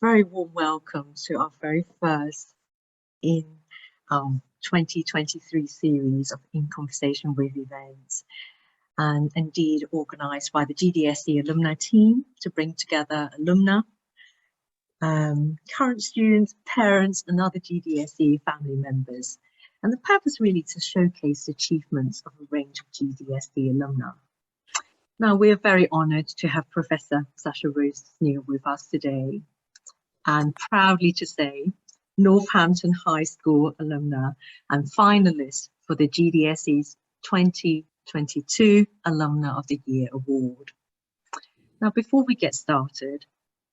very warm welcome to our very first in our 2023 series of In Conversation with events, and indeed organised by the GDSE alumni team to bring together alumni, current students, parents and other GDSE family members. And the purpose really to showcase the achievements of a range of GDSE alumni. Now, we are very honoured to have Professor Sasha Roseneil with us today, and proudly to say Northampton High School alumna and finalist for the GDSE's 2022 Alumna of the Year Award. Now, before we get started,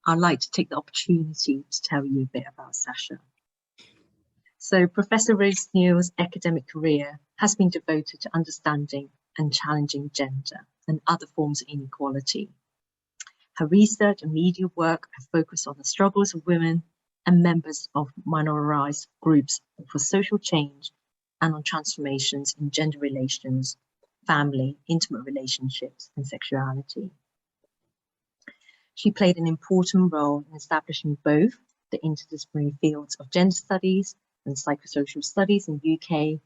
I'd like to take the opportunity to tell you a bit about Sasha. So Professor Roseneil's academic career has been devoted to understanding and challenging gender and other forms of inequality. Her research and media work have focused on the struggles of women and members of minoritized groups for social change and on transformations in gender relations, family, intimate relationships, and sexuality. She played an important role in establishing both the interdisciplinary fields of gender studies and psychosocial studies in the UK,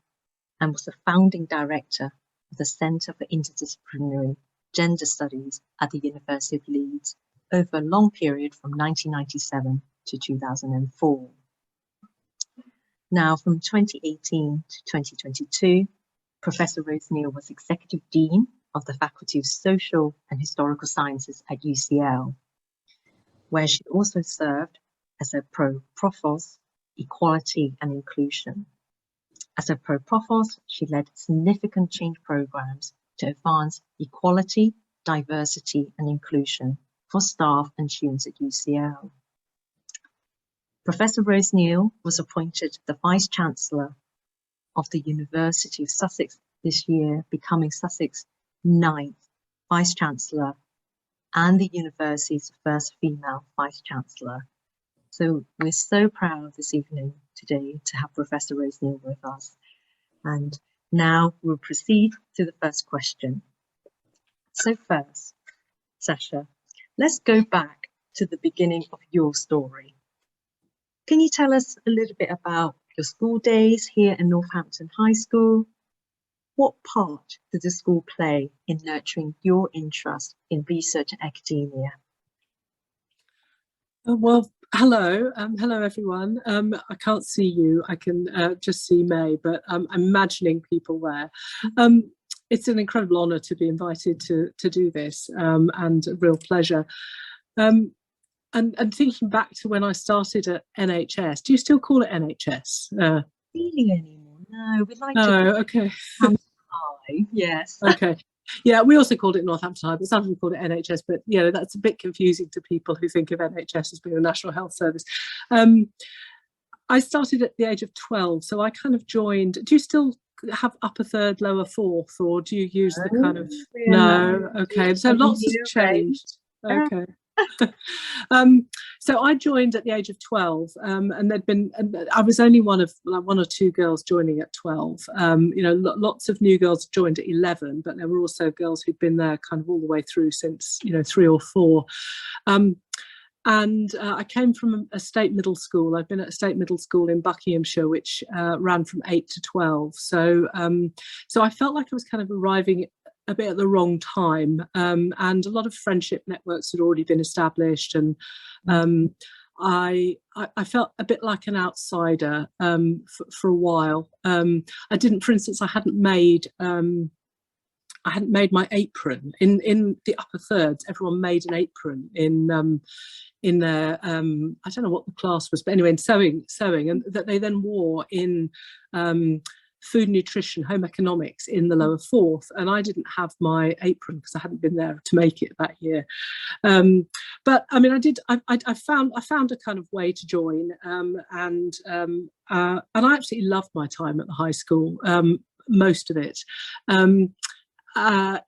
and was the founding director of the Centre for Interdisciplinary Gender Studies at the University of Leeds over a long period from 1997 to 2004. Now, from 2018 to 2022, Professor Roseneil was Executive Dean of the Faculty of Social and Historical Sciences at UCL, where she also served as a Pro-Provost, Equality and Inclusion. As a Pro-Provost, she led significant change programs to advance equality, diversity and inclusion for staff and students at UCL. Professor Roseneil was appointed the Vice-Chancellor of the University of Sussex this year, becoming Sussex's 9th Vice-Chancellor and the university's first female Vice-Chancellor. So we're so proud this evening today to have Professor Roseneil with us. And now we'll proceed to the first question. So first, Sasha, let's go back to the beginning of your story. Can you tell us a little bit about your school days here in Northampton High School? What part did the school play in nurturing your interest in research and academia? Well, hello everyone. I can't see you, I can just see May, but I'm imagining people there. It's an incredible honour to be invited to do this, and a real pleasure. And thinking back to when I started at NHS, do you still call it NHS? Really anymore? No, we'd like to. Oh, okay. Yes. Okay. Yeah, we also called it Northampton High, but sometimes we called it NHS, but you know, that's a bit confusing to people who think of NHS as being a National Health Service. I started at the age of 12, so I kind of joined. Do you still have upper third, lower fourth, or do you use the kind of... No, okay, so lots has changed. Okay. So I joined at the age of 12, and I was only one of one or two girls joining at 12. You know, lots of new girls joined at 11, but there were also girls who'd been there kind of all the way through since, you know, 3 or 4. I came from a state middle school. I've been at a state middle school in Buckinghamshire, which ran from 8 to 12. So I felt like I was kind of arriving a bit at the wrong time, and a lot of friendship networks had already been established, and I felt a bit like an outsider for a while. I didn't, for instance, I hadn't made my apron in the upper thirds. Everyone made an apron in their I don't know what the class was, but anyway, in sewing, and that they then wore in food nutrition, home economics in the lower fourth, and I didn't have my apron because I hadn't been there to make it that year. But I mean, I found a kind of way to join, and I absolutely loved my time at the high school, most of it.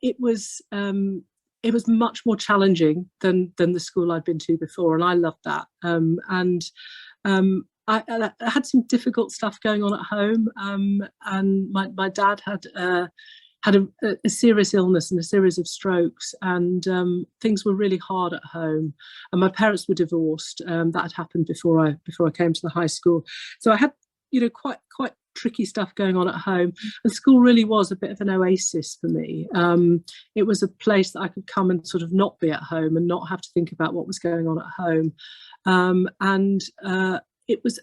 It was much more challenging than the school I'd been to before, and I loved that. I had some difficult stuff going on at home, and my dad had had a serious illness and a series of strokes, and things were really hard at home. And my parents were divorced. That had happened before I came to the high school. So I had, quite tricky stuff going on at home, and school really was a bit of an oasis for me. It was a place that I could come and sort of not be at home and not have to think about what was going on at home. It was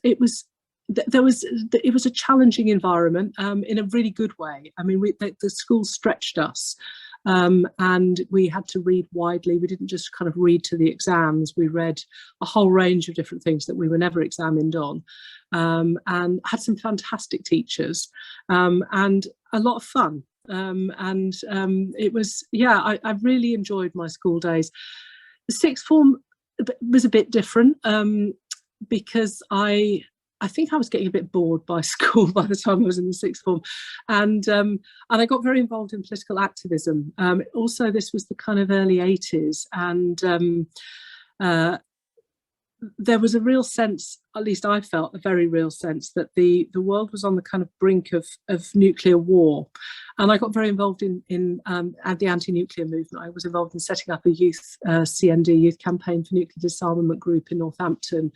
a challenging environment, in a really good way. I mean, the school stretched us, and we had to read widely. We didn't just kind of read to the exams. We read a whole range of different things that we were never examined on, and had some fantastic teachers, and a lot of fun. It was, I really enjoyed my school days. The sixth form was a bit different, because I think I was getting a bit bored by school by the time I was in the sixth form, and I got very involved in political activism. Also, this was the kind of early 80s, and there was a real sense, at least I felt a very real sense, that the world was on the kind of brink of nuclear war. And I got very involved in the anti-nuclear movement. I was involved in setting up a youth CND, Youth Campaign for Nuclear Disarmament group in Northampton.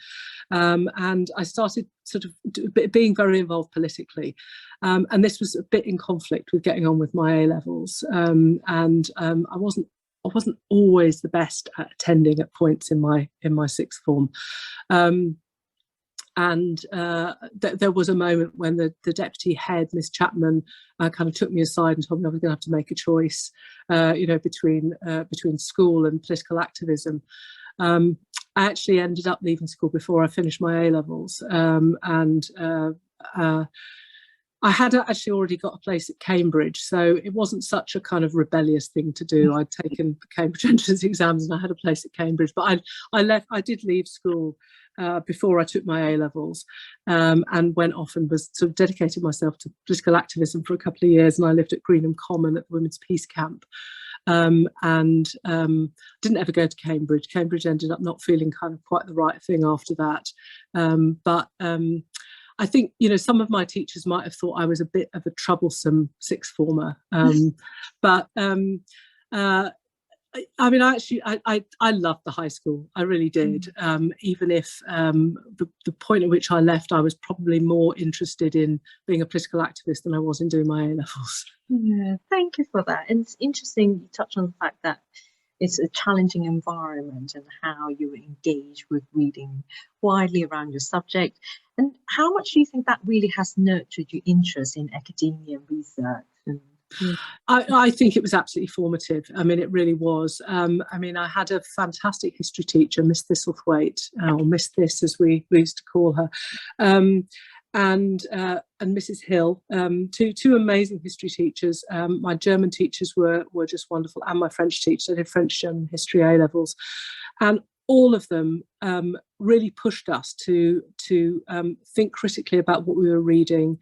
And I started sort of being very involved politically. And this was a bit in conflict with getting on with my A-levels. I wasn't always the best at attending at points in my sixth form. There was a moment when the deputy head, Miss Chapman, kind of took me aside and told me I was going to have to make a choice, between school and political activism. I actually ended up leaving school before I finished my A-levels, I had actually already got a place at Cambridge, so it wasn't such a kind of rebellious thing to do. I'd taken the Cambridge entrance exams and I had a place at Cambridge, but I did leave school before I took my A-levels, and went off and was sort of dedicated myself to political activism for a couple of years. And I lived at Greenham Common at the Women's Peace Camp, didn't ever go to Cambridge. Cambridge ended up not feeling kind of quite the right thing after that. I think, some of my teachers might have thought I was a bit of a troublesome sixth former. I mean, I loved the high school. I really did. Even if the point at which I left, I was probably more interested in being a political activist than I was in doing my A-levels. Yeah, thank you for that. And it's interesting you touch on the fact that it's a challenging environment and how you engage with reading widely around your subject. And how much do you think that really has nurtured your interest in academia and research? I think it was absolutely formative. I mean, it really was. I had a fantastic history teacher, Miss Thistlethwaite, or Miss This as we used to call her, and Mrs. Hill, two amazing history teachers. My German teachers were just wonderful, and my French teacher. I did French, German, history A-levels, and all of them really pushed us to think critically about what we were reading,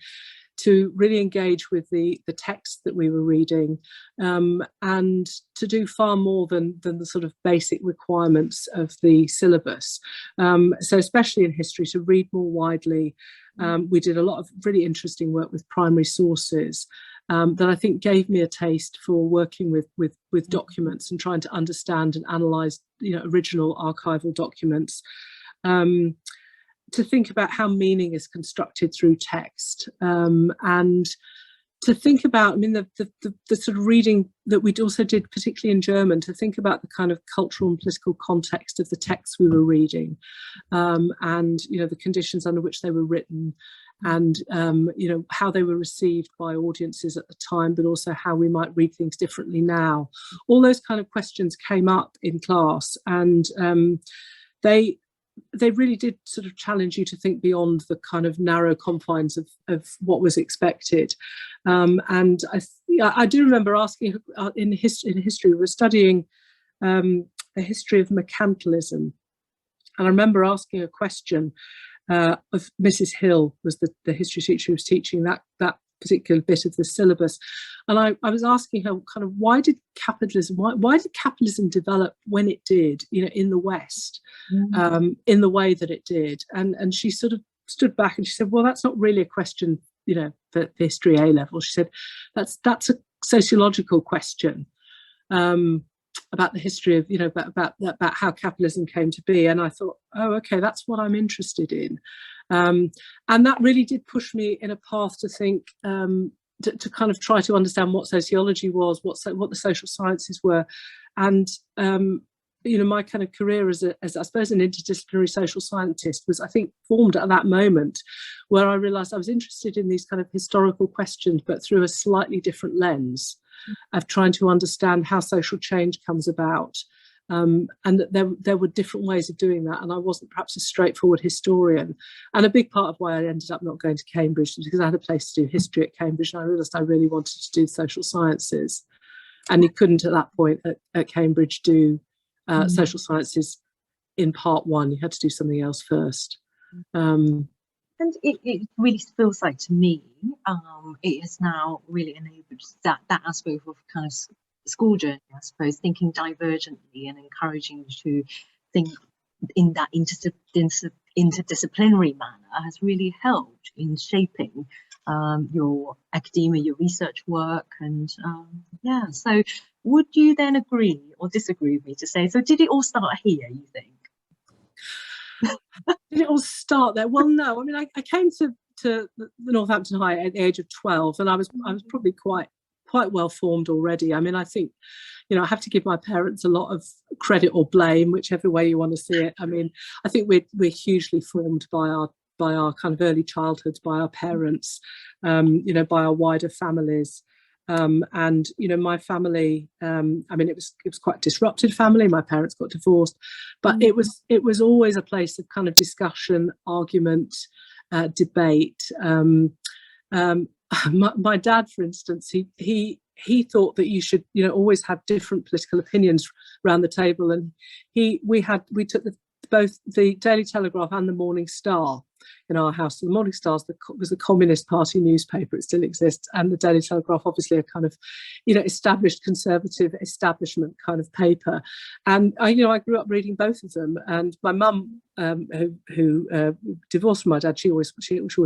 to really engage with the text that we were reading, and to do far more than the sort of basic requirements of the syllabus. So especially in history, to read more widely. We did a lot of really interesting work with primary sources that I think gave me a taste for working with documents and trying to understand and analyse, original archival documents. To think about how meaning is constructed through text, and to think about, the sort of reading that we also did, particularly in German, to think about the kind of cultural and political context of the texts we were reading, and the conditions under which they were written, and how they were received by audiences at the time, but also how we might read things differently now. All those kind of questions came up in class, and they really did sort of challenge you to think beyond the kind of narrow confines of what was expected. And I do remember asking in history, we were studying the history of mercantilism. And I remember asking a question of Mrs. Hill, was the history teacher who was teaching that particular bit of the syllabus. And I was asking her kind of, why did capitalism develop when it did, in the West, in the way that it did? And she sort of stood back and she said, well, that's not really a question for history A level. She said, that's a sociological question about the history of, about how capitalism came to be. And I thought, oh, okay, that's what I'm interested in. And that really did push me in a path to think, to kind of try to understand what sociology was, what the social sciences were. And, my kind of career as I suppose an interdisciplinary social scientist was, I think, formed at that moment where I realised I was interested in these kind of historical questions, but through a slightly different lens of trying to understand how social change comes about. And that there were different ways of doing that, and I wasn't perhaps a straightforward historian. And a big part of why I ended up not going to Cambridge was because I had a place to do history at Cambridge, and I realised I really wanted to do social sciences, and you couldn't at that point at Cambridge do social sciences in part one. You had to do something else first. And it really feels like, to me, it is now really enabled that aspect of kind of school journey, I suppose, thinking divergently and encouraging you to think in that interdisciplinary manner has really helped in shaping your academia, your research work. And so would you then agree or disagree with me to say, so did it all start here, you think? Did it all start there? Well, no. I mean, I came to the Northampton High at the age of 12, and I was probably quite well formed already. I mean, I think, I have to give my parents a lot of credit or blame, whichever way you want to see it. I mean, I think we're hugely formed by our kind of early childhoods, by our parents, by our wider families. And my family, I mean, it was quite a disrupted family. My parents got divorced, but it was always a place of kind of discussion, argument, debate. My dad, for instance, he thought that you should always have different political opinions around the table, and we took both the Daily Telegraph and the Morning Star in our house. So the Morning Star was the Communist Party newspaper. It still exists. And the Daily Telegraph, obviously, a kind of, established conservative establishment kind of paper. And I grew up reading both of them. And my mum, who divorced from my dad, she always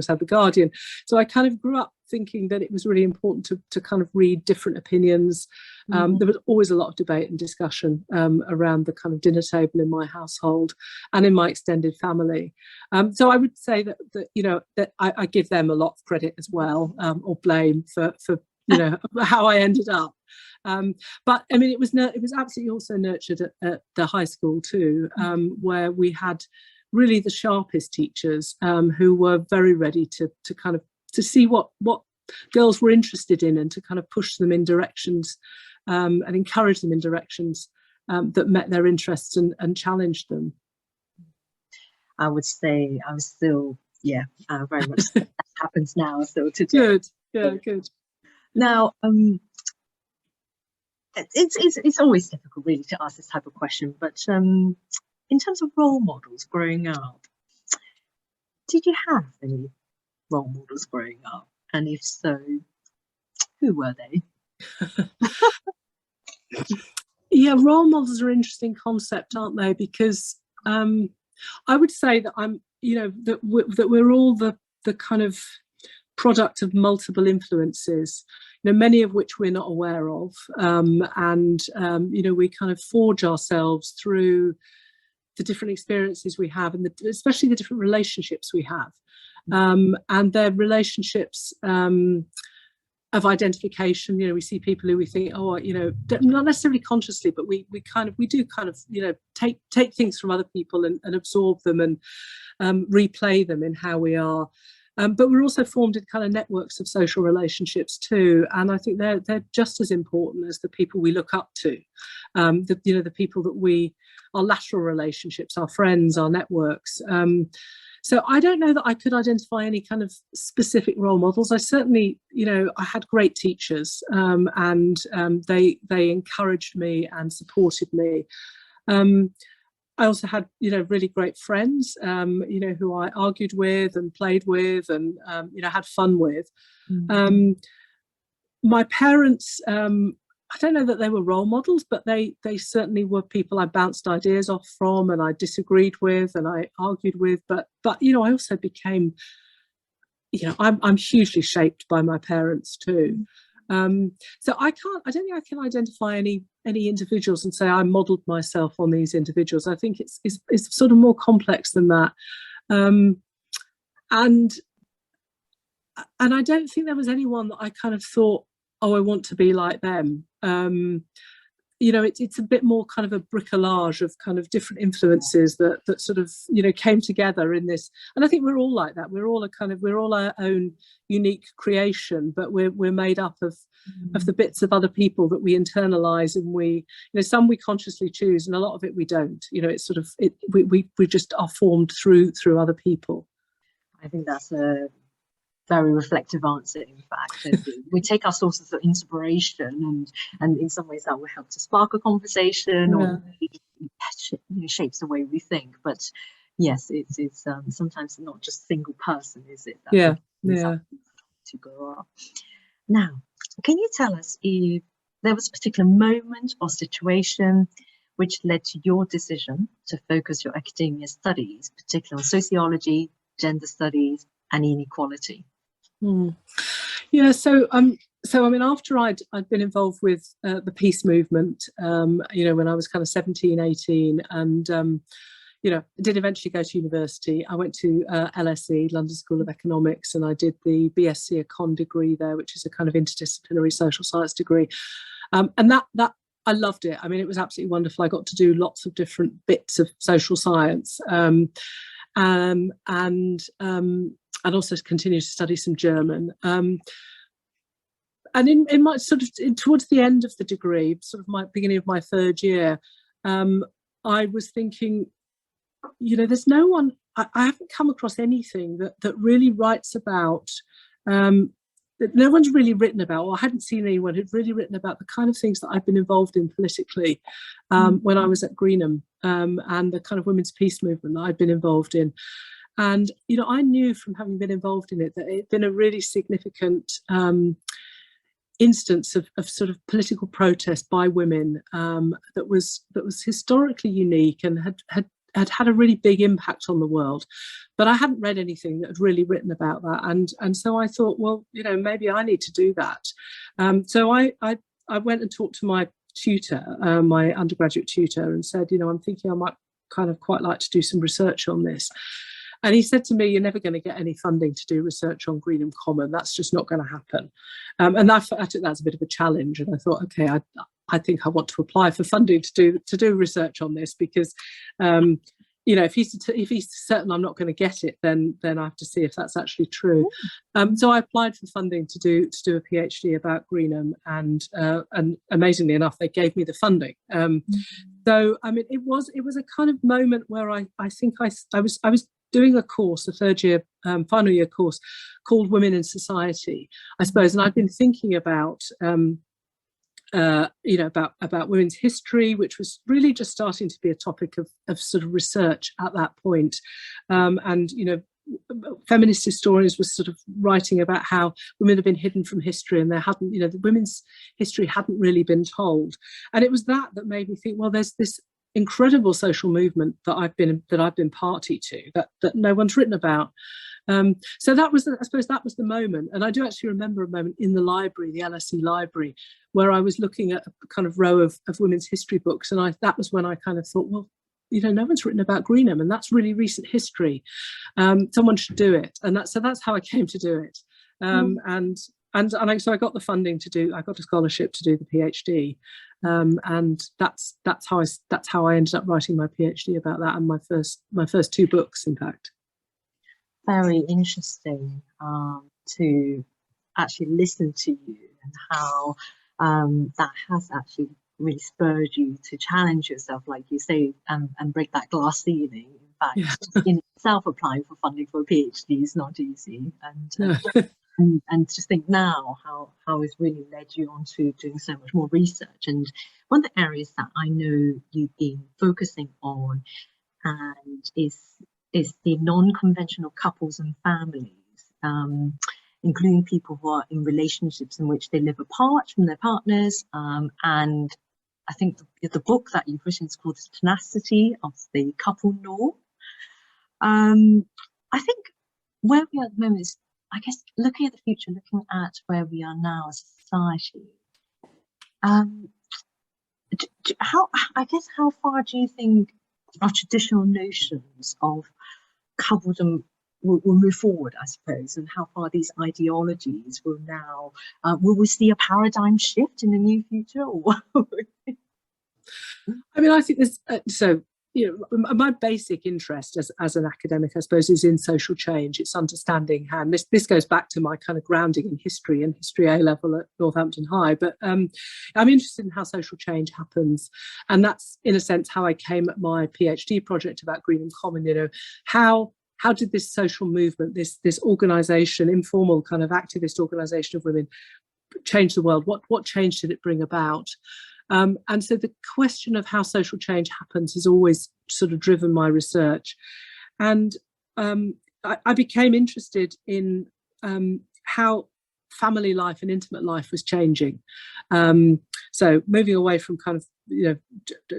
had The Guardian. So I kind of grew up thinking that it was really important to kind of read different opinions. There was always a lot of debate and discussion around the kind of dinner table in my household and in my extended family. So I would say that I give them a lot of credit as well, or blame for how I ended up. But I mean, it was absolutely also nurtured at the high school too, where we had really the sharpest teachers who were very ready to kind of to see what girls were interested in and to kind of push them in directions and encourage them in directions that met their interests and challenged them. I would say I was still, very much that happens now still today. Good. Now, it's always difficult really to ask this type of question, but in terms of role models growing up, did you have any role models growing up? And if so, who were they? Yeah, role models are an interesting concept, aren't they? Because I would say that that we're all the kind of product of multiple influences, many of which we're not aware of, and we kind of forge ourselves through the different experiences we have, and especially the different relationships we have, and their relationships of identification. We see people who we think, not necessarily consciously, but we do take things from other people and absorb them and replay them in how we are. But we're also formed in kind of networks of social relationships too, and I think they're just as important as the people we look up to. The people that our lateral relationships, our friends, our networks. So I don't know that I could identify any kind of specific role models. I certainly, I had great teachers, and they encouraged me and supported me. I also had, really great friends, who I argued with and played with and, had fun with. My parents, I don't know that they were role models, but they certainly were people I bounced ideas off from, and I disagreed with and I argued with. But I also became you know, I'm hugely shaped by my parents too. So I don't think I can identify any individuals and say I modelled myself on these individuals. I think it's sort of more complex than that. And I don't think there was anyone that I kind of thought, oh, I want to be like them. You know, it's a bit more kind of a bricolage of kind of different influences that sort of, you know, came together in this. And I think we're all like that. We're all our own unique creation, but we're made up of the bits of other people that we internalize, and we, you know, some we consciously choose, and a lot of it we don't. You know, it's sort of we just are formed through other people. I think that's a very reflective answer, in fact. We take our sources of inspiration, and in some ways that will help to spark a conversation, or shapes the way we think. But yes, it's sometimes not just single person, is it? To grow up. Now, can you tell us if there was a particular moment or situation which led to your decision to focus your academia studies, particularly on sociology, gender studies, and inequality? Yeah, so I mean, after I'd been involved with the peace movement, you know, when I was kind of 17, 18, and you know, I did eventually go to university. I went to LSE, London School of Economics, and I did the BSc Econ degree there, which is a kind of interdisciplinary social science degree, and that I loved it. I mean, it was absolutely wonderful. I got to do lots of different bits of social science, and also continue to study some German. And in my sort of towards the end of the degree, sort of my beginning of my third year, I was thinking, you know, there's no one, I haven't come across anything that really writes about, that no one's really written about, or I hadn't seen anyone who'd really written about the kind of things that I've been involved in politically when I was at Greenham, and the kind of women's peace movement that I'd been involved in. And, you know, I knew from having been involved in it that it had been a really significant instance of sort of political protest by women that was historically unique and had a really big impact on the world. But I hadn't read anything that had really written about that. And so I thought, well, you know, maybe I need to do that. So I went and talked to my tutor, my undergraduate tutor, and said, you know, I'm thinking I might kind of quite like to do some research on this. And he said to me, you're never going to get any funding to do research on Greenham Common. That's just not going to happen. And I took that as a bit of a challenge. And I thought, okay, I think I want to apply for funding to do research on this, because, you know, if he's certain I'm not going to get it, then I have to see if that's actually true. So I applied for funding to do a PhD about Greenham, and amazingly enough, they gave me the funding. So I mean, it was a kind of moment where I think I was doing a course, a third year, final year course called Women in Society, I suppose. And I'd been thinking about, you know, about women's history, which was really just starting to be a topic of sort of research at that point. And, you know, feminist historians were sort of writing about how women have been hidden from history, and there hadn't, you know, the women's history hadn't really been told. And it was that made me think, well, there's this incredible social movement that I've been party to that no one's written about. So that was, I suppose, that was the moment. And I do actually remember a moment in the library, the LSE library, where I was looking at a kind of row of women's history books, and that was when I kind of thought, well, you know, no one's written about Greenham, and that's really recent history. Someone should do it, and that's how I came to do it. So I got the funding I got a scholarship to do the PhD, and that's how I ended up writing my PhD about that, and my first two books, in fact. Very interesting to actually listen to you, and how that has actually really spurred you to challenge yourself, like you say, and break that glass ceiling. In fact, just in itself, applying for funding for a PhD is not easy, and just think now how it's really led you on to doing so much more research. And one of the areas that I know you've been focusing on and is the non-conventional couples and families, including people who are in relationships in which they live apart from their partners. And I think the book that you've written is called The Tenacity of the Couple Norm. I think where we are at the moment is I guess looking at the future, looking at where we are now as a society, how far do you think our traditional notions of coupledom will move forward, I suppose, and how far these ideologies will now, will we see a paradigm shift in the near future? Or I mean, I think there's, my basic interest as an academic, I suppose, is in social change. It's understanding how, and this goes back to my kind of grounding in history and history A level at Northampton High, but I'm interested in how social change happens. And that's, in a sense, how I came at my PhD project about Green and Common. How did this social movement, this organisation, informal kind of activist organisation of women, change the world? What change did it bring about? And so the question of how social change happens has always sort of driven my research. And I became interested in how family life and intimate life was changing. So moving away from kind of,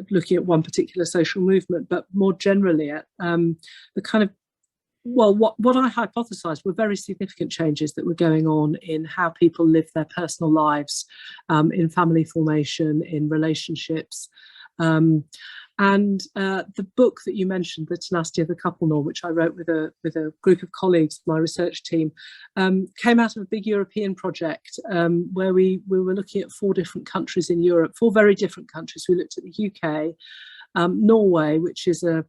looking at one particular social movement, but more generally at the kind of, well, what I hypothesised were very significant changes that were going on in how people live their personal lives, in family formation, in relationships. And the book that you mentioned, The Tenacity of the Couple Norm, which I wrote with a group of colleagues, my research team, came out of a big European project where we were looking at 4 different countries in Europe, 4 very different countries. We looked at the UK, Norway, which is a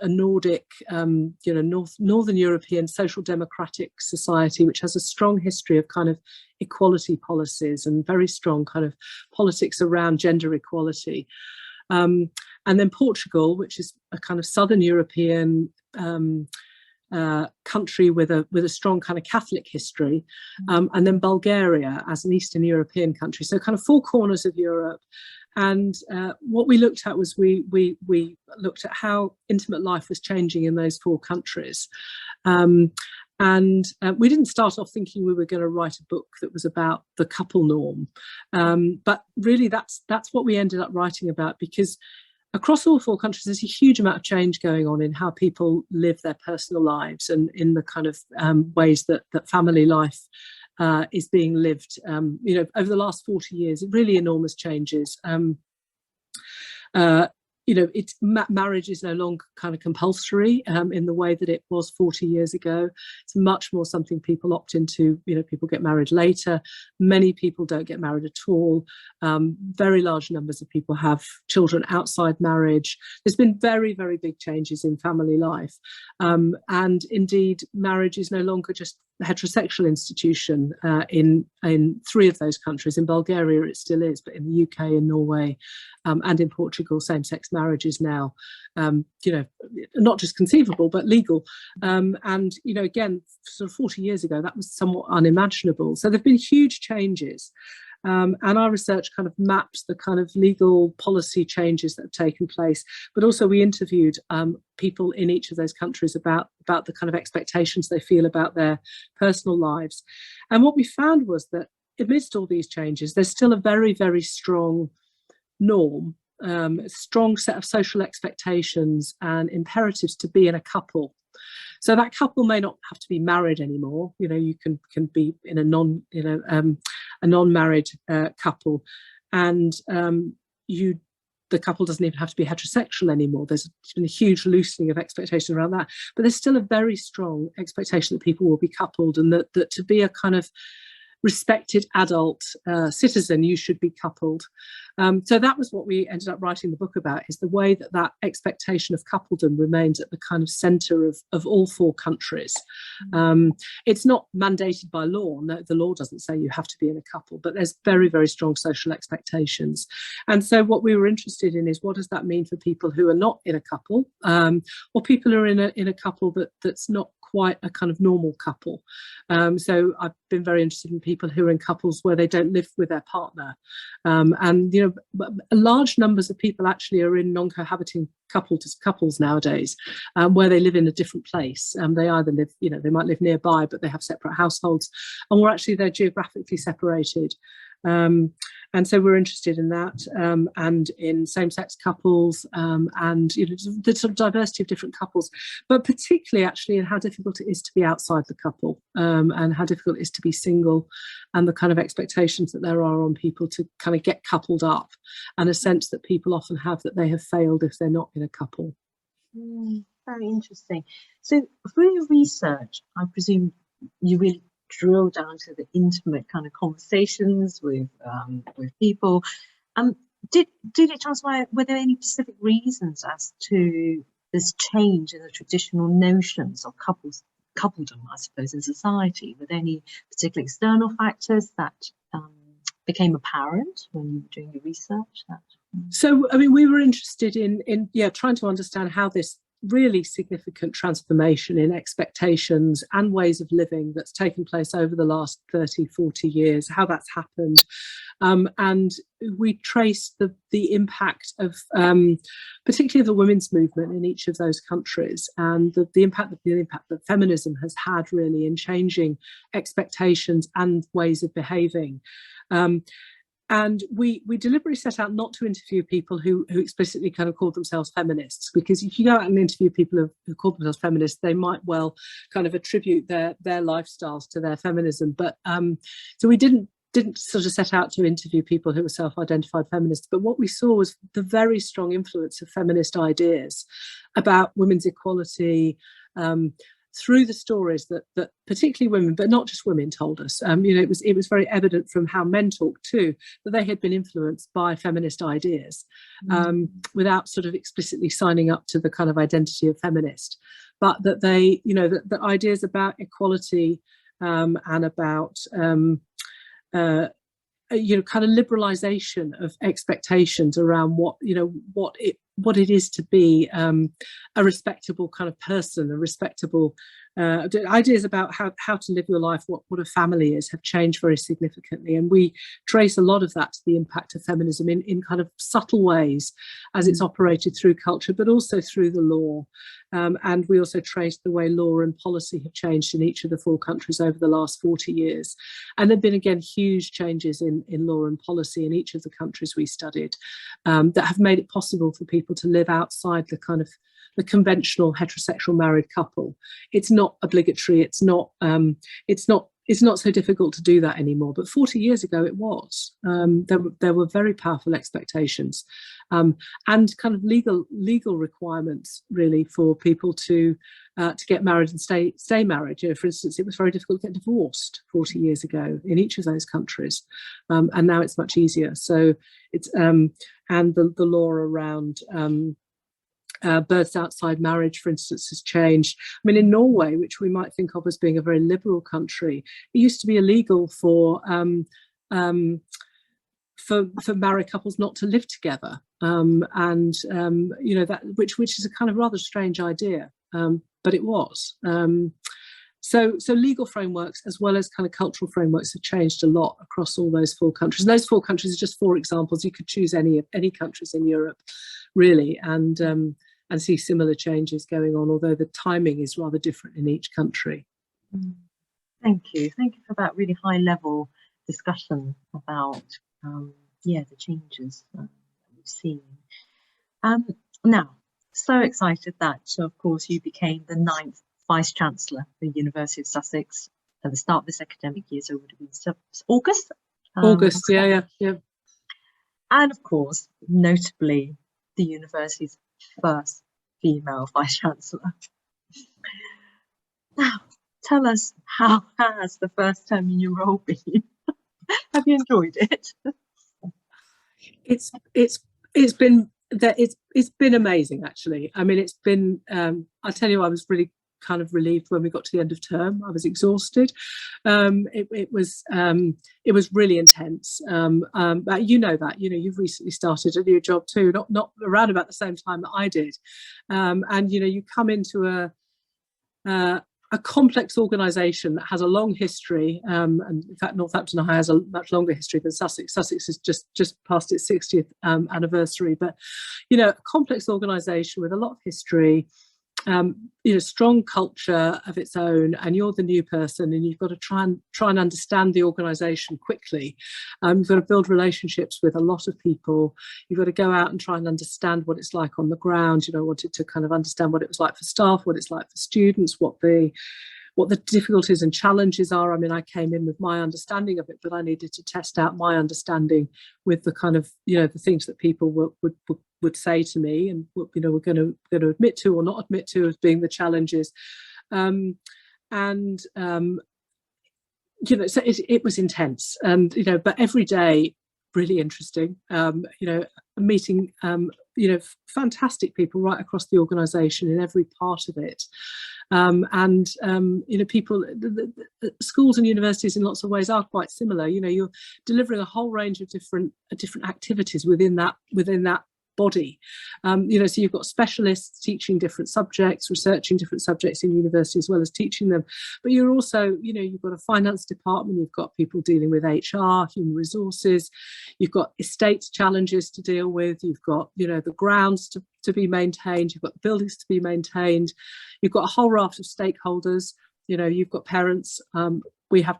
Nordic, Northern European social democratic society, which has a strong history of kind of equality policies and very strong kind of politics around gender equality. And then Portugal, which is a kind of Southern European country with a strong kind of Catholic history, and then Bulgaria as an Eastern European country. So kind of 4 corners of Europe. And what we looked at was we looked at how intimate life was changing in those 4 countries. And we didn't start off thinking we were going to write a book that was about the couple norm. But really that's what we ended up writing about, because across all 4 countries, there's a huge amount of change going on in how people live their personal lives and in the kind of ways that family life is being lived, over the last 40 years, really enormous changes. Marriage is no longer kind of compulsory in the way that it was 40 years ago. It's much more something people opt into. People get married later. Many people don't get married at all. Very large numbers of people have children outside marriage. There's been very, very big changes in family life. And indeed, marriage is no longer just a heterosexual institution in 3 of those countries. In Bulgaria, it still is, but in the UK, in Norway, and in Portugal, same-sex marriage is now, not just conceivable, but legal. And, again, sort of 40 years ago, that was somewhat unimaginable. So there have been huge changes. And our research kind of maps the kind of legal policy changes that have taken place. But also we interviewed people in each of those countries about the kind of expectations they feel about their personal lives. And what we found was that amidst all these changes, there's still a very, very strong norm, a strong set of social expectations and imperatives to be in a couple. So that couple may not have to be married anymore. You can be in a non-married couple, and the couple doesn't even have to be heterosexual anymore. There's been a huge loosening of expectations around that, but there's still a very strong expectation that people will be coupled, and that to be a kind of respected adult citizen, you should be coupled. So that was what we ended up writing the book about, is the way that expectation of coupledom remains at the kind of centre of all 4 countries. It's not mandated by law. No, the law doesn't say you have to be in a couple, but there's very, very strong social expectations. And so what we were interested in is, what does that mean for people who are not in a couple, or people who are in a couple that's not quite a kind of normal couple. So I've been very interested in people who are in couples where they don't live with their partner. And, large numbers of people actually are in non-cohabiting couples nowadays, where they live in a different place. They either live, they might live nearby, but they have separate households, and they're geographically separated. And so we're interested in that, and in same-sex couples, and the sort of diversity of different couples, but particularly actually in how difficult it is to be outside the couple, and how difficult it is to be single, and the kind of expectations that there are on people to kind of get coupled up, and a sense that people often have that they have failed if they're not in a couple. Very interesting. So through your research, I presume you really drill down to the intimate kind of conversations with people. Did it transpire? Were there any specific reasons as to this change in the traditional notions of coupledom, I suppose, in society? Were there any particular external factors that became apparent when you were doing your research? So, I mean, we were interested in trying to understand how this really significant transformation in expectations and ways of living that's taken place over the last 30, 40 years, how that's happened. And we traced the impact of particularly the women's movement in each of those countries, and the impact that feminism has had really in changing expectations and ways of behaving. And we deliberately set out not to interview people who explicitly kind of called themselves feminists, because if you go out and interview people who call themselves feminists, they might well kind of attribute their lifestyles to their feminism. But so we didn't sort of set out to interview people who were self-identified feminists, but what we saw was the very strong influence of feminist ideas about women's equality, through the stories that particularly women, but not just women, told us. It was very evident from how men talked too, that they had been influenced by feminist ideas, without sort of explicitly signing up to the kind of identity of feminist, but that they, the ideas about equality, and about kind of liberalization of expectations around what it is to be a respectable kind of person, a respectable ideas about how to live your life, what a family is, have changed very significantly. And we trace a lot of that to the impact of feminism in kind of subtle ways as it's operated through culture, but also through the law. And we also trace the way law and policy have changed in each of the 4 countries over the last 40 years. And there have been, again, huge changes in law and policy in each of the countries we studied, that have made it possible for people to live outside the kind of the conventional heterosexual married couple. It's not obligatory. It's not so difficult to do that anymore. But 40 years ago, it was. There were very powerful expectations, and kind of legal requirements really for people to get married and stay married. For instance, it was very difficult to get divorced 40 years ago in each of those countries, and now it's much easier. So it's and the law around births outside marriage, for instance, has changed. I mean, in Norway, which we might think of as being a very liberal country, it used to be illegal for married couples not to live together, that which is a kind of rather strange idea, but it was. So legal frameworks as well as kind of cultural frameworks have changed a lot across all those 4 countries. And those 4 countries are just 4 examples. You could choose any countries in Europe, really, and see similar changes going on, although the timing is rather different in each country. Thank you for that really high level discussion about the changes that we've seen. Now, so excited that, of course, you became the 9th Vice Chancellor of the University of Sussex at the start of this academic year, so it would have been August. August, yeah. And of course, notably, the university's first female Vice Chancellor. Now, tell us, how has the first term in your role been? Have you enjoyed it? It's been amazing, actually. I mean, it's been. I tell you, I was really kind of relieved when we got to the end of term. I was exhausted. It was really intense. But you've recently started a new job too, not around about the same time that I did. And you come into a complex organisation that has a long history, and in fact Northampton High has a much longer history than Sussex. Sussex has just passed its 60th anniversary, but a complex organisation with a lot of history, you know, strong culture of its own, and you're the new person, and you've got to try and understand the organisation quickly. You've got to build relationships with a lot of people. You've got to go out and try and understand what it's like on the ground. You know, I wanted to kind of understand what it was like for staff, what it's like for students, what the difficulties and challenges are. I mean, I came in with my understanding of it, but I needed to test out my understanding with the kind of, you know, the things that people would say to me, and what, you know, we're going to admit to or not admit to as being the challenges. You know, so it was intense, and, you know, but every day really interesting. You know, meeting you know, fantastic people right across the organisation in every part of it. You know, people, the schools and universities in lots of ways are quite similar. You know, you're delivering a whole range of different activities within that body. You know, so you've got specialists teaching different subjects, researching different subjects in university as well as teaching them. But you're also, you know, you've got a finance department, you've got people dealing with HR, human resources, you've got estate challenges to deal with, you've got, you know, the grounds to be maintained, you've got the buildings to be maintained, you've got a whole raft of stakeholders. You know, you've got parents. We have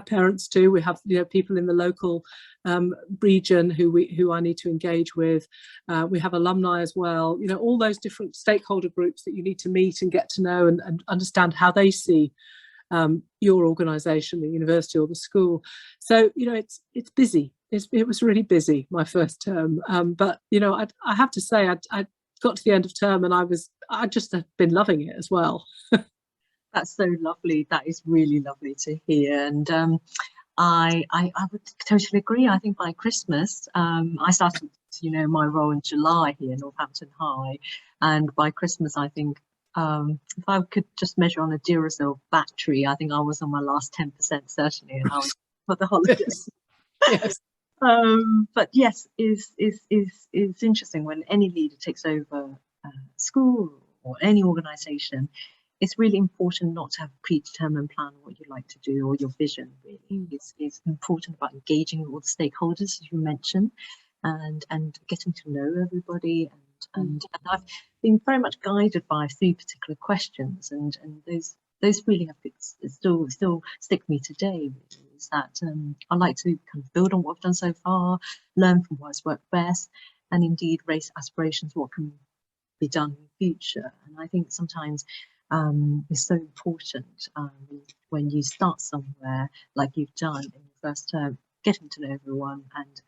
parents too. We have, you know, people in the local region who I need to engage with. We have alumni as well. You know, all those different stakeholder groups that you need to meet and get to know and understand how they see your organisation, the university or the school. So, you know, it's busy. It was really busy my first term. But, you know, I have to say I got to the end of term and I just have been loving it as well. That's so lovely. That is really lovely to hear. And I would totally agree. I think by Christmas, I started, you know, my role in July here in Northampton High. And by Christmas, I think if I could just measure on a Duracell battery, I think I was on my last 10% certainly, and I was for the holidays. Yes. But yes, is interesting when any leader takes over school or any organisation. It's really important not to have a predetermined plan of what you'd like to do or your vision, really. It's important about engaging with all the stakeholders, as you mentioned, and getting to know everybody. And I've been very much guided by 3 particular questions, and those really have still stick with me today, really, is that I like to kind of build on what I've done so far, learn from what's worked best, and indeed raise aspirations, what can be done in the future. And I think sometimes is so important when you start somewhere like you've done in your first term, getting to know everyone and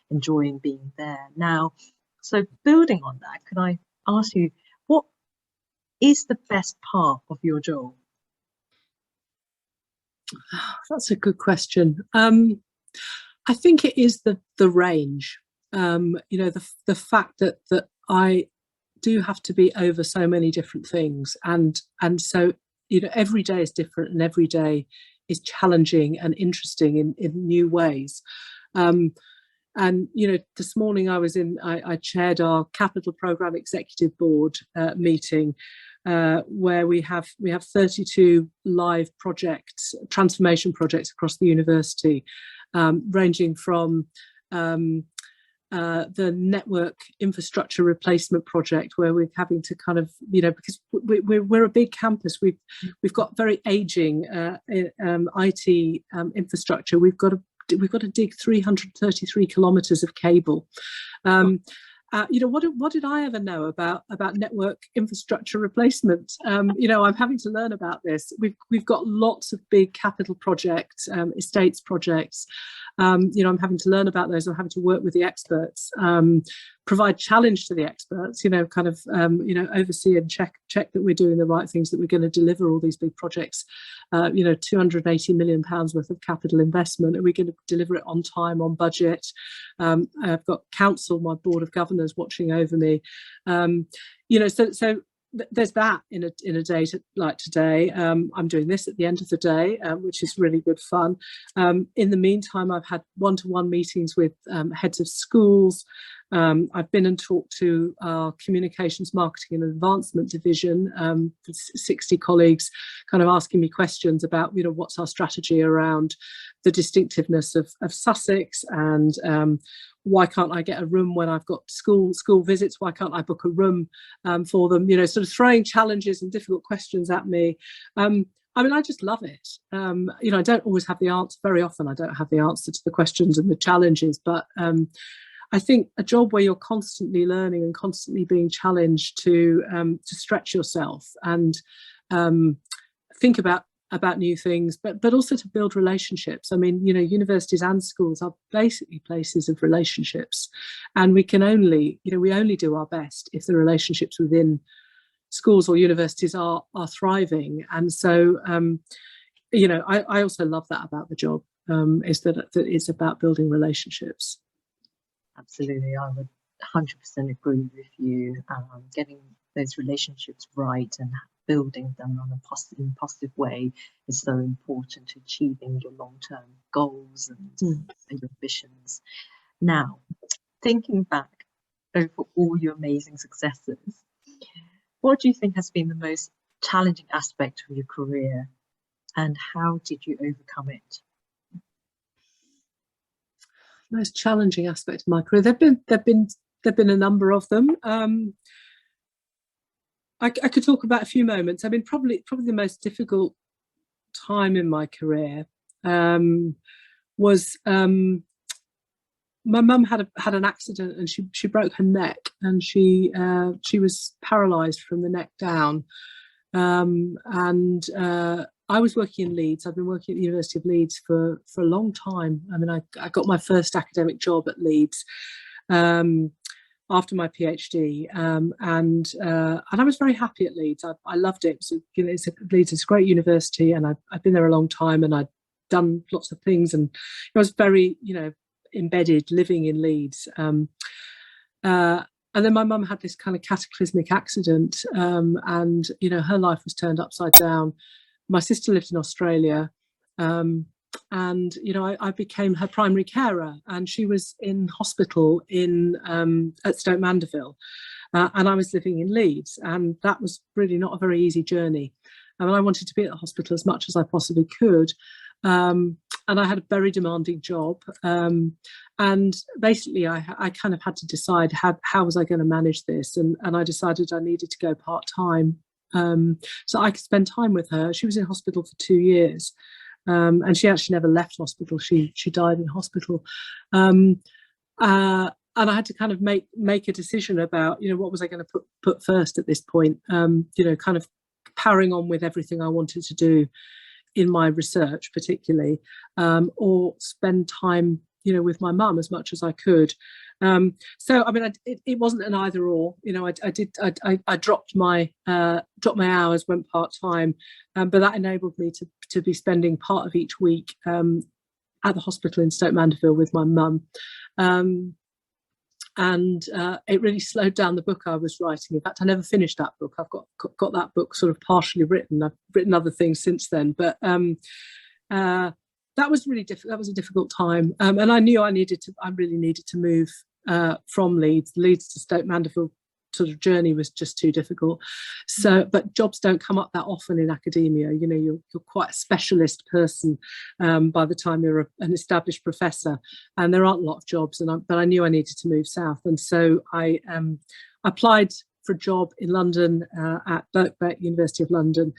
enjoying being there. Now, so building on that, could I ask you, what is the best part of your job? That's a good question. I think it is the range. You know, the fact that I do have to be over so many different things, and so, you know, every day is different and every day is challenging and interesting in new ways. And, you know, this morning I chaired our capital programme executive board meeting, where we have 32 live projects, transformation projects across the university, ranging from the network infrastructure replacement project, where we're having to kind of, you know, because we're a big campus, we've got very aging IT infrastructure. We've got to dig 333 kilometres of cable. You know, what did I ever know about network infrastructure replacement? You know, I'm having to learn about this. We've got lots of big capital projects, estates projects. You know, I'm having to learn about those. I'm having to work with the experts, provide challenge to the experts. You know, kind of you know, oversee and check that we're doing the right things, that we're going to deliver all these big projects. You know, £280 million worth of capital investment. Are we going to deliver it on time, on budget? I've got council, my board of governors, watching over me. You know, so there's that in a day like today. I'm doing this at the end of the day, which is really good fun. In the meantime, I've had one-to-one meetings with heads of schools, I've been and talked to our communications, marketing and advancement division, 60 colleagues, kind of asking me questions about, what's our strategy around the distinctiveness of Sussex, and why can't I get a room when I've got school visits? Why can't I book a room for them? Sort of throwing challenges and difficult questions at me. I just love it. I don't always have the answer. Very often I don't have the answer to the questions and the challenges, but I think a job where you're constantly learning and constantly being challenged to stretch yourself and think about new things, but also to build relationships. I mean, universities and schools are basically places of relationships, and we only do our best if the relationships within schools or universities are thriving. And so, I also love that about the job, is that it's about building relationships. Absolutely, I would 100% agree with you. Getting those relationships right and building them in a positive way is so important to achieving your long-term goals and your ambitions. Now, thinking back over all your amazing successes, what do you think has been the most challenging aspect of your career, and how did you overcome it? Most challenging aspect of my career. There've been a number of them. I could talk about a few moments. I mean, probably the most difficult time in my career was my mum had an accident, and she broke her neck, and she was paralysed from the neck down. I was working in Leeds. I've been working at the University of Leeds for a long time. I mean, I got my first academic job at Leeds after my PhD, and I was very happy at Leeds. I loved it. So, Leeds is a great university, and I've been there a long time, and I'd done lots of things, and I was very, embedded living in Leeds. And then my mum had this kind of cataclysmic accident, and her life was turned upside down. My sister lived in Australia, and I became her primary carer, and she was in hospital at Stoke Mandeville, and I was living in Leeds, and that was really not a very easy journey. I mean, I wanted to be at the hospital as much as I possibly could, and I had a very demanding job, and basically I kind of had to decide how was I going to manage this, and I decided I needed to go part-time, so I could spend time with her. She was in hospital for 2 years, and she actually never left hospital. She died in hospital, and I had to kind of make a decision about what was I going to put first at this point, kind of powering on with everything I wanted to do in my research particularly, or spend time with my mum as much as I could. So I mean, it wasn't an either or. I dropped my hours, went part-time, but that enabled me to be spending part of each week at the hospital in Stoke Mandeville with my mum. And it really slowed down the book I was writing. In fact, I never finished that book. I've got that book sort of partially written. I've written other things since then, but that was really difficult. That was a difficult time, and I knew I really needed to move from Leeds to Stoke Mandeville. Sort of journey was just too difficult. So, but jobs don't come up that often in academia. You're quite a specialist person by the time you're an established professor, and there aren't a lot of jobs. But I knew I needed to move south, and so I applied for a job in London at Birkbeck, University of London,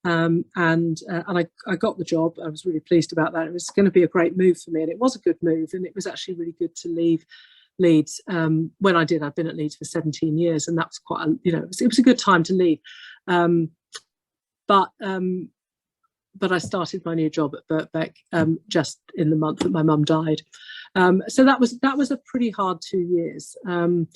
and I got the job. I was really pleased about that. It was going to be a great move for me, and it was a good move, and it was actually really good to leave Leeds when I did. I've been at Leeds for 17 years, and that was quite it was a good time to leave, but I started my new job at Birkbeck just in the month that my mum died, so that was a pretty hard 2 years, and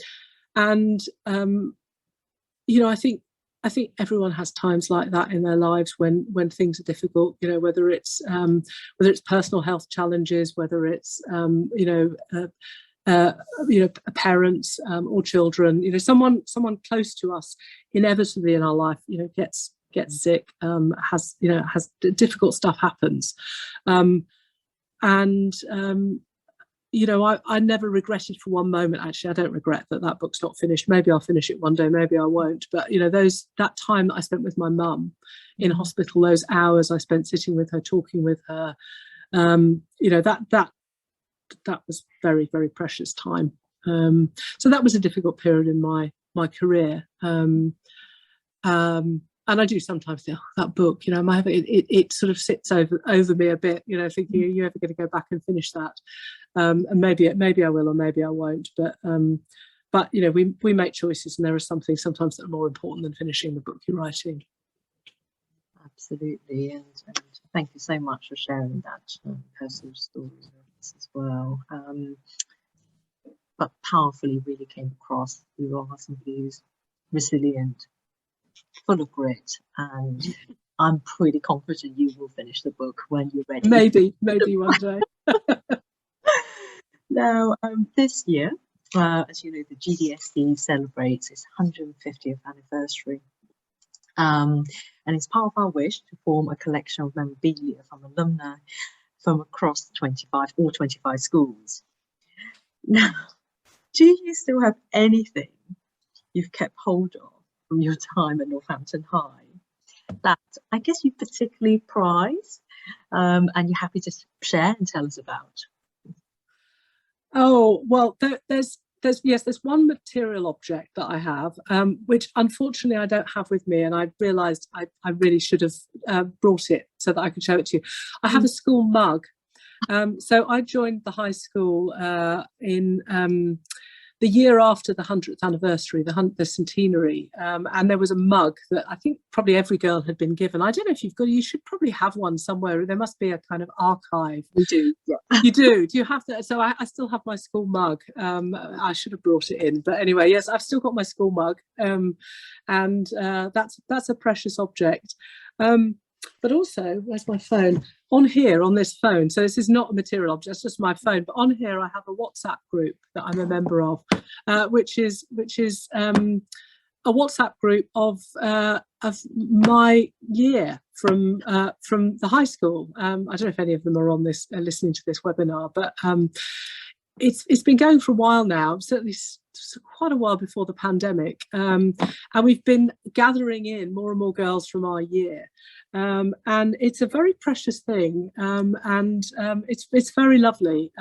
I think everyone has times like that in their lives when things are difficult, whether it's personal health challenges, whether it's parents or children, someone close to us inevitably in our life, gets sick, has difficult stuff happens, and you know, I never regretted for one moment. Actually, I don't regret that book's not finished. Maybe I'll finish it one day, maybe I won't. But you know, that time that I spent with my mum in hospital, those hours I spent sitting with her, talking with her, you know, that was very, very precious time. So that was a difficult period in my career. And I do sometimes think, oh, that book, you know, it sort of sits over me a bit, you know, thinking, are you ever going to go back and finish that? And maybe I will, or maybe I won't. But you know, we make choices, and there are some things sometimes that are more important than finishing the book you're writing. Absolutely, and thank you so much for sharing that personal story with us as well. But powerfully really came across. You are somebody who's resilient, full of grit, and I'm pretty confident you will finish the book when you're ready. Maybe one day. Now, this year, as you know, the GDSE celebrates its 150th anniversary. And it's part of our wish to form a collection of memorabilia from alumni from across 25 schools. Now, do you still have anything you've kept hold of from your time at Northampton High that I guess you particularly prize, and you're happy to share and tell us about? Oh, well, there's one material object that I have, which unfortunately I don't have with me, and I realised I really should have brought it so that I could show it to you. I have a school mug. So I joined the high school in the year after the 100th anniversary, the centenary, and there was a mug that I think probably every girl had been given. I don't know if you should probably have one somewhere. There must be a kind of archive. We do, yeah. You do? Do you have that? So I still have my school mug. I should have brought it in. But anyway, yes, I've still got my school mug, and that's a precious object. But also, where's my phone? On here, on this phone. So this is not a material object, it's just my phone. But on here, I have a WhatsApp group that I'm a member of, which is a WhatsApp group of my year from the high school. I don't know if any of them are on this, listening to this webinar, but it's been going for a while now, certainly quite a while before the pandemic, and we've been gathering in more and more girls from our year, and it's a very precious thing, and it's very lovely.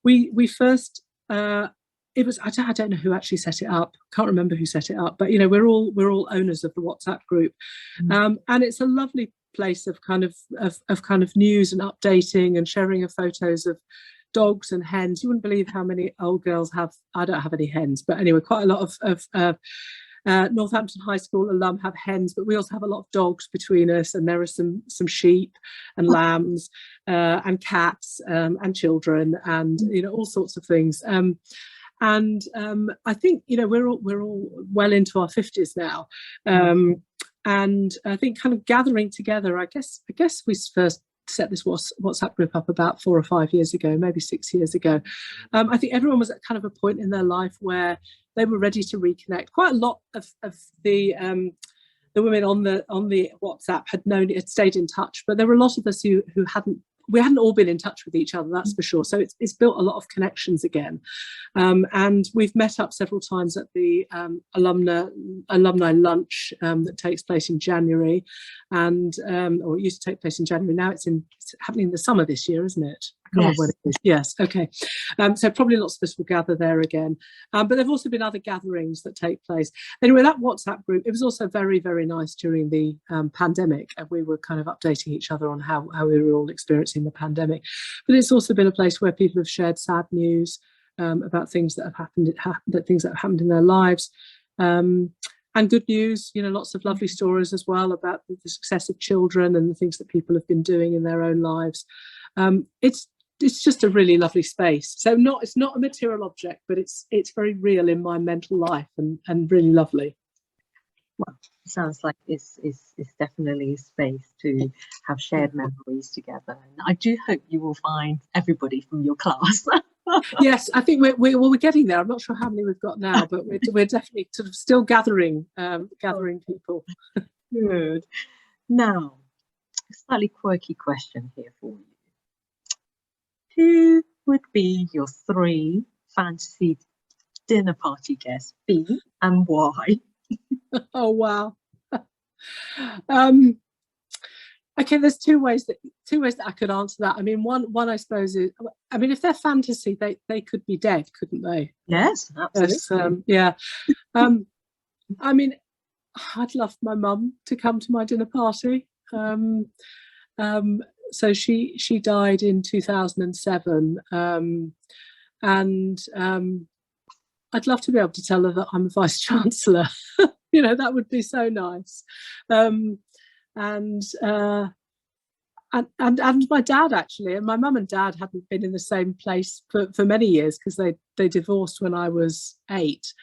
We first it was, I don't know who actually set it up, can't remember who set it up, but you know, we're all owners of the WhatsApp group, and it's a lovely place of kind of news and updating and sharing of photos of dogs and hens. You wouldn't believe how many old girls have, I don't have any hens, but anyway, quite a lot of Northampton High School alum have hens, but we also have a lot of dogs between us, and there are some sheep and lambs and cats and children, and you know, all sorts of things. And I think, you know, we're all well into our 50s now, and I think kind of gathering together. I guess we first set this WhatsApp group up about 4 or 5 years ago, maybe 6 years ago. I think everyone was at kind of a point in their life where they were ready to reconnect. Quite a lot of the women on the WhatsApp had stayed in touch, but there were a lot of us who hadn't all been in touch with each other, that's for sure. So it's built a lot of connections again, and we've met up several times at the alumni lunch that takes place in January, and or it used to take place in January. Now it's happening in the summer this year, isn't it? I can't remember when it is. Yes, okay. So probably lots of us will gather there again. But there have also been other gatherings that take place. Anyway, that WhatsApp group, it was also very, very nice during the pandemic, and we were kind of updating each other on how we were all experiencing the pandemic. But it's also been a place where people have shared sad news about things that have happened in their lives. And good news, you know, lots of lovely stories as well about the success of children and the things that people have been doing in their own lives. It's just a really lovely space. So it's not a material object, but it's very real in my mental life, and really lovely. Well, it sounds like it's definitely a space to have shared memories together. And I do hope you will find everybody from your class. Yes, I think we're getting there. I'm not sure how many we've got now, but we're definitely sort of still gathering people. Good. Now, a slightly quirky question here for you. Who would be your 3 fantasy dinner party guests be and why? Oh wow. Okay, there's two ways that I could answer that. I mean, one I suppose is, I mean, if they're fantasy, they could be dead, couldn't they? Yes, absolutely. Yeah. I mean, I'd love my mum to come to my dinner party. So she died in 2007, and I'd love to be able to tell her that I'm a vice chancellor. You know, that would be so nice. And my dad, actually, and my mum and dad hadn't been in the same place for many years because they divorced when I was 8.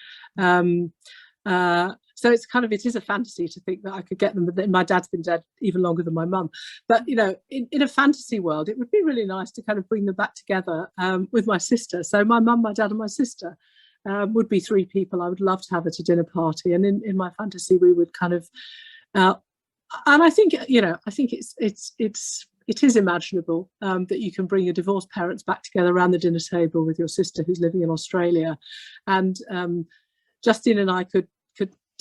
So it's kind of, it is a fantasy to think that I could get them, but my dad's been dead even longer than my mum. But, you know, in a fantasy world, it would be really nice to kind of bring them back together with my sister. So my mum, my dad and my sister would be 3 people I would love to have at a dinner party. And in my fantasy, we would kind of, and I think, you know, I think it is imaginable that you can bring your divorced parents back together around the dinner table with your sister who's living in Australia. And Justine and I could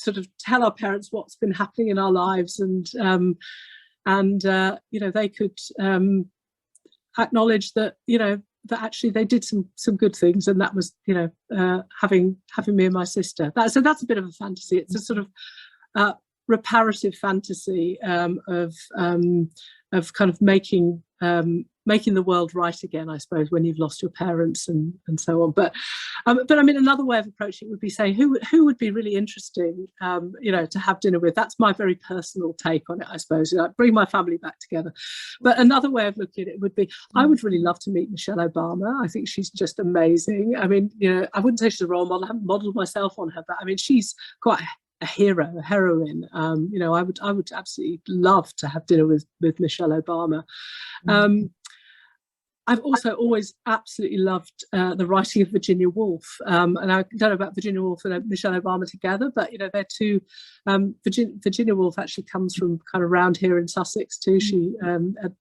sort of tell our parents what's been happening in our lives, and you know, they could acknowledge that, you know, that actually they did some good things, and that was, you know, having me and my sister. So that's a bit of a fantasy. It's a sort of reparative fantasy of kind of making the world right again, I suppose, when you've lost your parents and so on. But I mean, another way of approaching it would be saying who would be really interesting, you know, to have dinner with. That's my very personal take on it, I suppose. You know, bring my family back together. But another way of looking at it would be, I would really love to meet Michelle Obama. I think she's just amazing. I mean, you know, I wouldn't say she's a role model. I haven't modelled myself on her, but I mean, she's quite a heroine. You know, I would absolutely love to have dinner with Michelle Obama. I've also always absolutely loved the writing of Virginia Woolf, and I don't know about Virginia Woolf and Michelle Obama together, but you know, they're two. Virginia Woolf actually comes from kind of around here in Sussex too. She,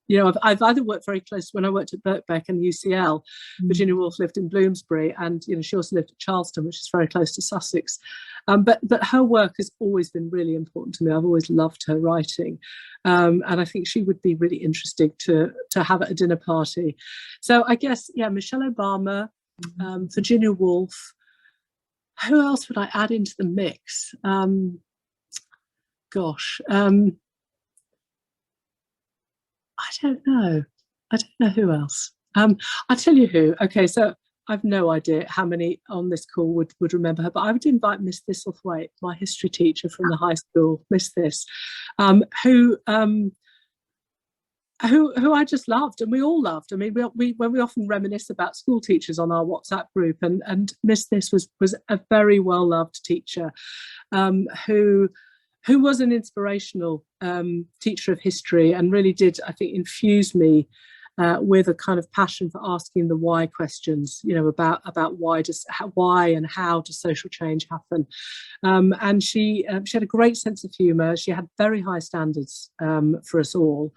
you know, I've either worked very close when I worked at Birkbeck and UCL. Virginia Woolf lived in Bloomsbury, and you know, she also lived at Charleston, which is very close to Sussex. But her work has always been really important to me. I've always loved her writing, and I think she would be really interesting to have at a dinner party. So I guess, yeah, Michelle Obama, Virginia Woolf. Who else would I add into the mix? Gosh, I don't know. I don't know who else. I'll tell you who. Okay, so I've no idea how many on this call would remember her, but I would invite Miss Thistlethwaite, my history teacher from the high school, Miss This, who I just loved, and we all loved. I mean, we often reminisce about school teachers on our WhatsApp group, and Miss This was a very well loved teacher, who was an inspirational teacher of history, and really did, I think, infuse me with a kind of passion for asking the why questions, you know, about why and how does social change happen. And she had a great sense of humour. She had very high standards for us all,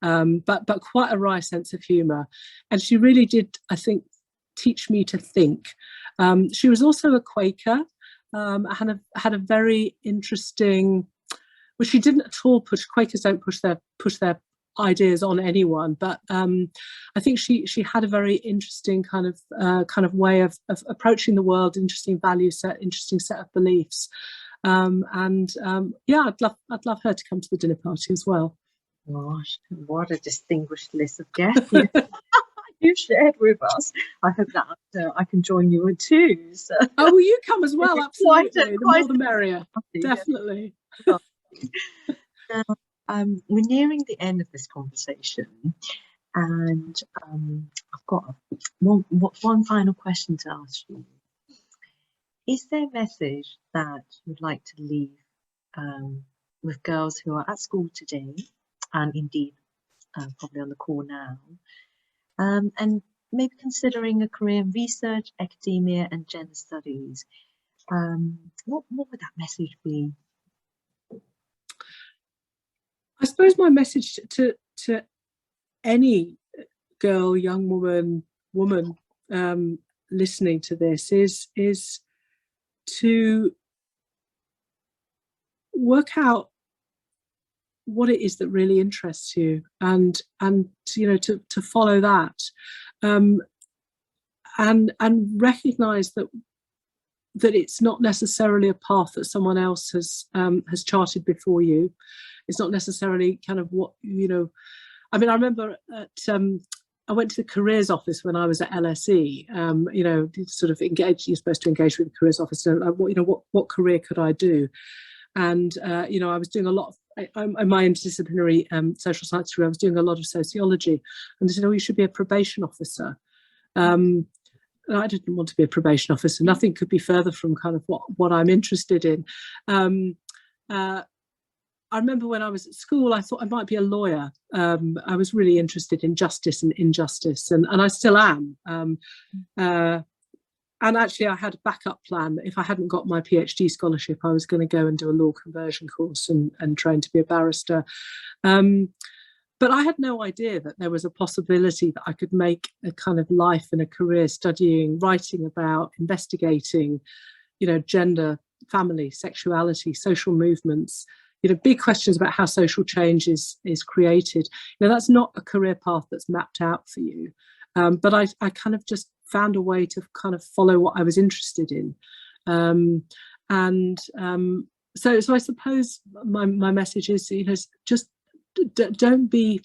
but quite a wry sense of humour. And she really did, I think, teach me to think. She was also a Quaker, had a very interesting. Well, she didn't at all push. Quakers don't push their ideas on anyone, but I think she had a very interesting kind of way of approaching the world, interesting value set, interesting set of beliefs, and yeah, I'd love her to come to the dinner party as well. Gosh, what a distinguished list of guests you've shared with us. I hope that I can join you too. So. Oh, will you come as well? Absolutely, the more the merrier. Definitely. We're nearing the end of this conversation, and I've got one final question to ask you. Is there a message that you'd like to leave with girls who are at school today, and indeed probably on the call now, and maybe considering a career in research, academia and gender studies? What would that message be? I suppose my message to any girl, young woman listening to this is to work out what it is that really interests you, and you know, to follow that, and recognize that it's not necessarily a path that someone else has charted before you. It's not necessarily kind of what, you know, I mean, I remember I went to the careers office when I was at LSE, you know, sort of engage, you're supposed to engage with the careers office, and you know, what career could I do? And, you know, I was doing a lot of, in my interdisciplinary social science career, I was doing a lot of sociology, and they said, oh, you should be a probation officer. And I didn't want to be a probation officer. Nothing could be further from kind of what I'm interested in. I remember when I was at school, I thought I might be a lawyer. I was really interested in justice and injustice, and I still am. And actually, I had a backup plan that if I hadn't got my PhD scholarship, I was going to go and do a law conversion course and train to be a barrister. But I had no idea that there was a possibility that I could make a kind of life and a career studying, writing about, investigating, you know, gender, family, sexuality, social movements, you know, big questions about how social change is created. Now, that's not a career path that's mapped out for you. But I kind of just found a way to kind of follow what I was interested in. So I suppose my message is, you know, just don't be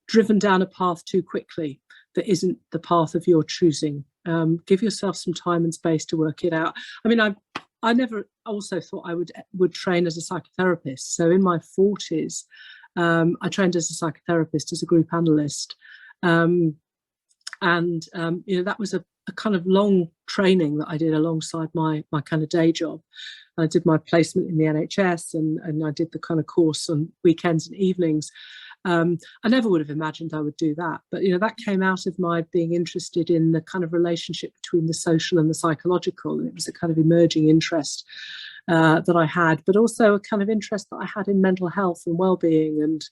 driven down a path too quickly that isn't the path of your choosing. Give yourself some time and space to work it out. I mean, I never also thought I would train as a psychotherapist. So in my 40s, I trained as a psychotherapist, as a group analyst. You know, that was a kind of long training that I did alongside my kind of day job. I did my placement in the NHS, and I did the kind of course on weekends and evenings. I never would have imagined I would do that, but you know, that came out of my being interested in the kind of relationship between the social and the psychological, and it was a kind of emerging interest that I had, but also a kind of interest that I had in mental health and well-being, and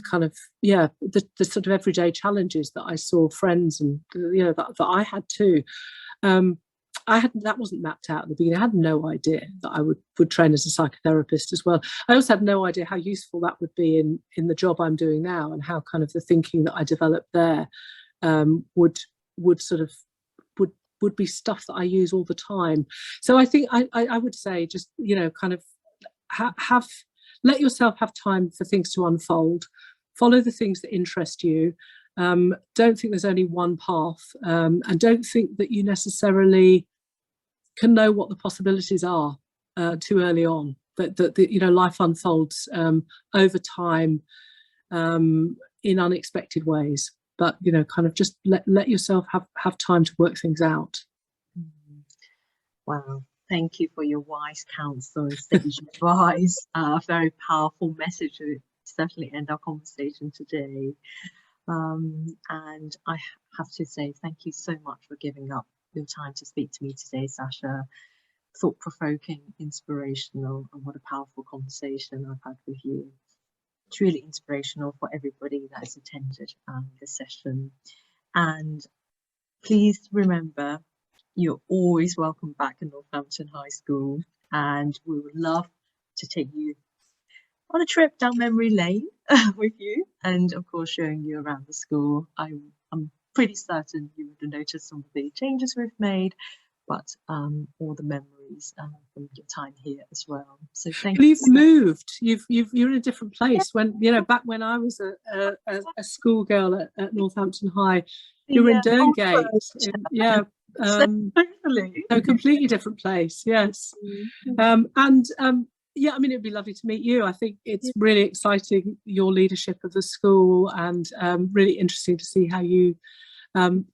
kind of, yeah, the sort of everyday challenges that I saw friends and, you know, that I had too. That wasn't mapped out at the beginning. I had no idea that I would train as a psychotherapist as well. I also had no idea how useful that would be in the job I'm doing now, and how kind of the thinking that I developed there would sort of would be stuff that I use all the time. So I think I would say, just, you know, kind of let yourself have time for things to unfold. Follow the things that interest you. Don't think there's only one path, and don't think that you necessarily can know what the possibilities are too early on. That you know, life unfolds over time in unexpected ways. But you know, kind of just let yourself have time to work things out. Wow. Thank you for your wise counsel and sage advice. A very powerful message to certainly end our conversation today. And I have to say thank you so much for giving up your time to speak to me today, Sasha. Thought-provoking, inspirational, and what a powerful conversation I've had with you. Truly inspirational for everybody that has attended the session. And please remember, you're always welcome back in Northampton High School, and we would love to take you on a trip down memory lane with you, and of course showing you around the school. I'm pretty certain you would have noticed some of the changes we've made, but all the memories from your time here as well. So thank you. You've moved. You're in a different place. When, you know, back when I was a schoolgirl at Northampton High, you were in Derngate. Yeah. A completely different place. Yes. Yeah, I mean, it'd be lovely to meet you. I think it's really exciting, your leadership of the school, and really interesting to see how you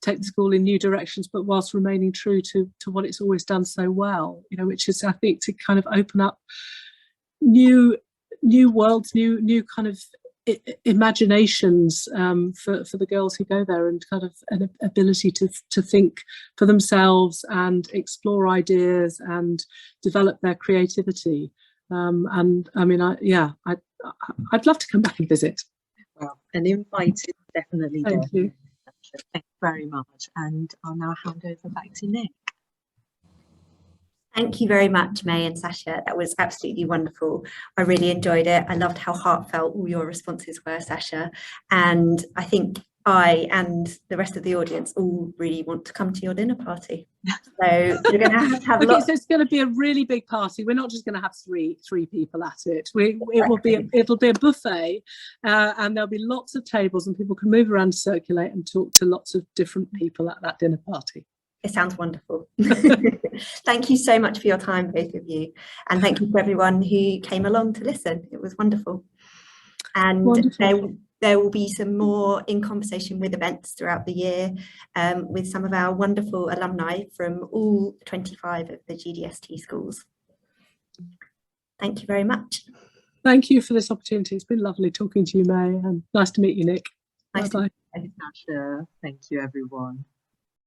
take the school in new directions, but whilst remaining true to what it's always done so well, you know, which is, I think, to kind of open up new worlds, new kind of imaginations for the girls who go there, and kind of an ability to think for themselves and explore ideas and develop their creativity. And I mean, I'd love to come back and visit. Well, an invite is definitely there. Thank you. Thank you very much. And I'll now hand over back to Nick. Thank you very much, May and Sasha. That was absolutely wonderful. I really enjoyed it. I loved how heartfelt all your responses were, Sasha. And I think I and the rest of the audience all really want to come to your dinner party. So you're going to have okay, lots. so it's going to be a really big party. We're not just going to have three people at it. It'll be a buffet, and there'll be lots of tables, and people can move around, circulate, and talk to lots of different people at that dinner party. It sounds wonderful. Thank you so much for your time, both of you. And thank you to everyone who came along to listen. It was wonderful. And wonderful. There will be some more In Conversation With events throughout the year with some of our wonderful alumni from all 25 of the GDST schools. Thank you very much. Thank you for this opportunity. It's been lovely talking to you, May, and nice to meet you, Nick. Nice Bye-bye. Thank you, everyone.